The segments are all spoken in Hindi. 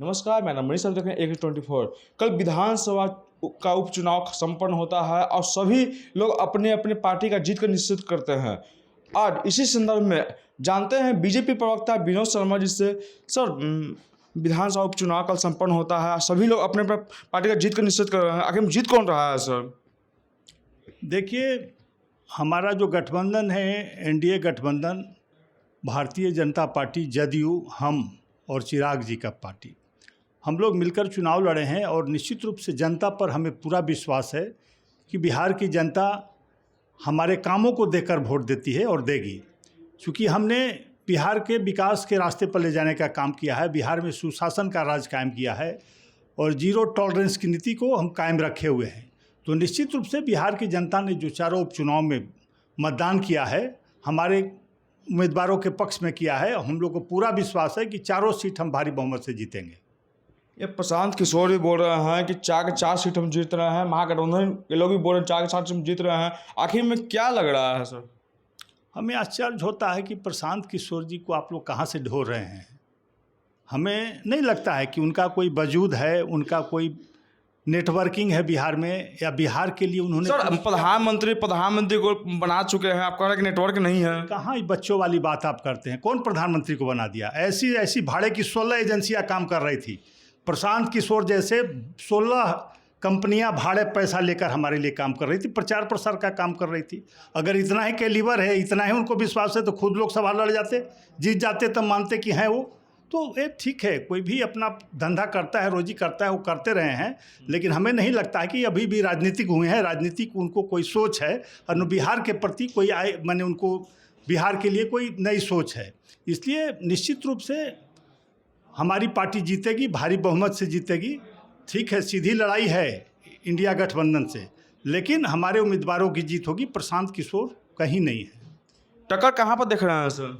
नमस्कार, मैं मनीष, आप देख रहे हैं AK24। कल विधानसभा का उपचुनाव संपन्न होता है और सभी लोग अपने अपने पार्टी का जीत का निश्चित करते हैं। आज इसी संदर्भ में जानते हैं बीजेपी प्रवक्ता विनोद शर्मा जी से। सर, विधानसभा उपचुनाव कल संपन्न होता है, सभी लोग अपने अपने पार्टी का जीत का निश्चित कर रहे हैं, आखिर में जीत कौन रहा है सर? देखिए, हमारा जो गठबंधन है, एनडीए गठबंधन, भारतीय जनता पार्टी, जदयू, हम और चिराग जी का पार्टी, हम लोग मिलकर चुनाव लड़े हैं और निश्चित रूप से जनता पर हमें पूरा विश्वास है कि बिहार की जनता हमारे कामों को देखकर वोट देती है और देगी। क्योंकि हमने बिहार के विकास के रास्ते पर ले जाने का काम किया है, बिहार में सुशासन का राज कायम किया है और जीरो टॉलरेंस की नीति को हम कायम रखे हुए हैं। तो निश्चित रूप से बिहार की जनता ने जो चारों उपचुनाव में मतदान किया है, हमारे उम्मीदवारों के पक्ष में किया है। हम लोग को पूरा विश्वास है कि चारों सीट हम भारी बहुमत से जीतेंगे। ये प्रशांत किशोर भी बोल रहे हैं कि 4 सीट हम जीत रहे हैं, महागठबंधन के लोग भी बोल रहे हैं 4 सीट हम जीत रहे हैं। आखिर में क्या लग रहा है सर? हमें आश्चर्य होता है कि प्रशांत किशोर जी को आप लोग कहाँ से ढो रहे हैं। हमें नहीं लगता है कि उनका कोई वजूद है, उनका कोई नेटवर्किंग है बिहार में, या बिहार के लिए उन्होंने सर प्रधानमंत्री को बना चुके हैं, आप कह रहे हैं कि नेटवर्क नहीं है। कहाँ ये बच्चों वाली बात आप करते हैं? कौन प्रधानमंत्री को बना दिया? ऐसी भाड़े की 16 एजेंसियां काम कर रही थी। प्रशांत किशोर जैसे 16 कंपनियां भाड़े पैसा लेकर हमारे लिए काम कर रही थी, प्रचार प्रसार का काम कर रही थी। अगर इतना ही कैलिबर है, इतना ही उनको विश्वास है, तो खुद लोग सवाल लड़ जाते, जीत जाते, तब मानते कि हैं वो। तो ये ठीक है, कोई भी अपना धंधा करता है, रोजी करता है, वो करते रहे हैं। लेकिन हमें नहीं लगता है कि अभी भी राजनीतिक हुए हैं, राजनीतिक उनको कोई सोच है और बिहार के प्रति कोई माने उनको बिहार के लिए कोई नई सोच है। इसलिए निश्चित रूप से हमारी पार्टी जीतेगी, भारी बहुमत से जीतेगी। ठीक है, सीधी लड़ाई है इंडिया गठबंधन से, लेकिन हमारे उम्मीदवारों की जीत होगी, प्रशांत किशोर कहीं नहीं है। टक्कर कहाँ पर देख रहे हैं सर?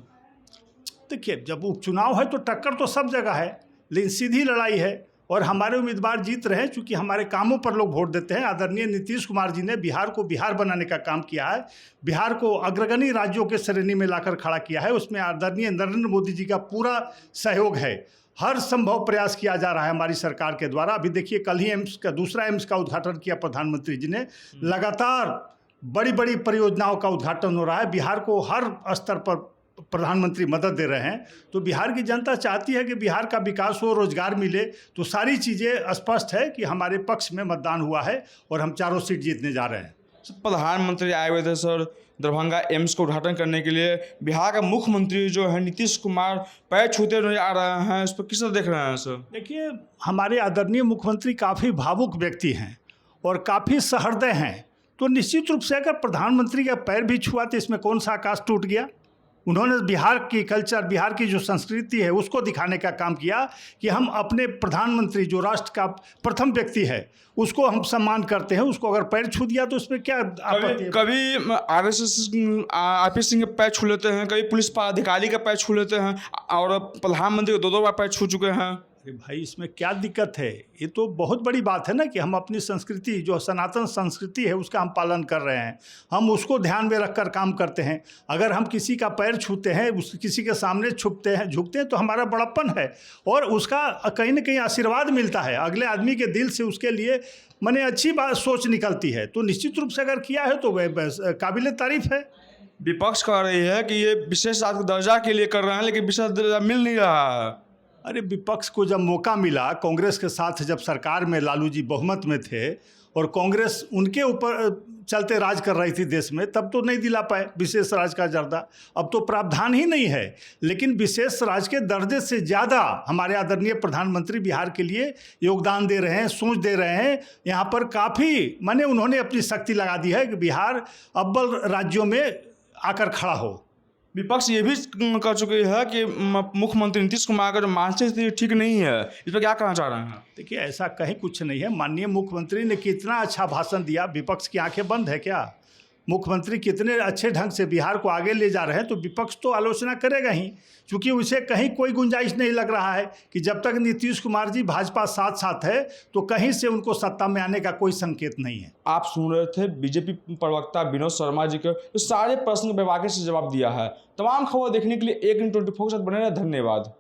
देखिए, जब उपचुनाव है तो टक्कर तो सब जगह है, लेकिन सीधी लड़ाई है और हमारे उम्मीदवार जीत रहे हैं क्योंकि हमारे कामों पर लोग वोट देते हैं। आदरणीय नीतीश कुमार जी ने बिहार को बिहार बनाने का काम किया है, बिहार को अग्रगणी राज्यों के श्रेणी में लाकर खड़ा किया है। उसमें आदरणीय नरेंद्र मोदी जी का पूरा सहयोग है। हर संभव प्रयास किया जा रहा है हमारी सरकार के द्वारा। अभी देखिए, कल ही दूसरा एम्स का उद्घाटन किया प्रधानमंत्री जी ने। लगातार बड़ी बड़ी परियोजनाओं का उद्घाटन हो रहा है। बिहार को हर स्तर पर प्रधानमंत्री मदद दे रहे हैं। तो बिहार की जनता चाहती है कि बिहार का विकास हो, रोजगार मिले। तो सारी चीज़ें स्पष्ट है कि हमारे पक्ष में मतदान हुआ है और हम चारों सीट जीतने जा रहे हैं। प्रधानमंत्री आए हुए थे सर दरभंगा एम्स को उद्घाटन करने के लिए। बिहार का मुख्यमंत्री जो है नीतीश कुमार पैर छूते नजर आ रहे हैं, इस पर किस तरह देख रहे हैं सर? देखिए, हमारे आदरणीय मुख्यमंत्री काफ़ी भावुक व्यक्ति हैं और काफ़ी सहृदय हैं। तो निश्चित रूप से अगर प्रधानमंत्री का पैर भी छुआ तो इसमें कौन सा आकाश टूट गया? उन्होंने बिहार की कल्चर, बिहार की जो संस्कृति है, उसको दिखाने का काम किया कि हम अपने प्रधानमंत्री, जो राष्ट्र का प्रथम व्यक्ति है, उसको हम सम्मान करते हैं। उसको अगर पैर छू दिया तो उसमें क्या आपत्ति है? कभी RSS RP सिंह के पैर छू लेते हैं, कभी पुलिस अधिकारी का पैर छू लेते हैं और प्रधानमंत्री को 2 बार पैर छू चुके हैं। अरे भाई, इसमें क्या दिक्कत है? ये तो बहुत बड़ी बात है ना कि हम अपनी संस्कृति, जो सनातन संस्कृति है, उसका हम पालन कर रहे हैं। हम उसको ध्यान में रखकर काम करते हैं। अगर हम किसी का पैर छूते हैं, किसी के सामने झुकते हैं तो हमारा बड़प्पन है और उसका कहीं ना कहीं आशीर्वाद मिलता है अगले आदमी के दिल से। उसके लिए माने अच्छी बात सोच निकलती है। तो निश्चित रूप से अगर किया है तो वह काबिल तारीफ है। विपक्ष कह रही है कि ये विशेष दर्जा के लिए कर रहे हैं, लेकिन विशेष दर्जा मिल नहीं रहा है। अरे, विपक्ष को जब मौका मिला, कांग्रेस के साथ जब सरकार में लालू जी बहुमत में थे और कांग्रेस उनके ऊपर चलते राज कर रही थी देश में, तब तो नहीं दिला पाए विशेष राज का दर्जा। अब तो प्रावधान ही नहीं है, लेकिन विशेष राज के दर्जे से ज़्यादा हमारे आदरणीय प्रधानमंत्री बिहार के लिए योगदान दे रहे हैं, सोच दे रहे हैं। यहाँ पर काफ़ी माने उन्होंने अपनी शक्ति लगा दी है कि बिहार अव्वल राज्यों में आकर खड़ा हो। विपक्ष ये भी कह चुके हैं कि मुख्यमंत्री नीतीश कुमार का जो मानसिक स्थिति ठीक नहीं है, इस पर क्या कहना चाह रहे हैं? देखिए, ऐसा कहीं कुछ नहीं है। माननीय मुख्यमंत्री ने कितना अच्छा भाषण दिया। विपक्ष की आंखें बंद है क्या? मुख्यमंत्री कितने अच्छे ढंग से बिहार को आगे ले जा रहे हैं, तो विपक्ष तो आलोचना करेगा ही, क्योंकि उसे कहीं कोई गुंजाइश नहीं लग रहा है कि जब तक नीतीश कुमार जी भाजपा साथ है तो कहीं से उनको सत्ता में आने का कोई संकेत नहीं है। आप सुन रहे थे बीजेपी प्रवक्ता विनोद शर्मा जी के तो सारे प्रश्न बेबाकी से जवाब दिया है। तमाम खबर देखने के लिए AK24 के साथ बने रहे। धन्यवाद।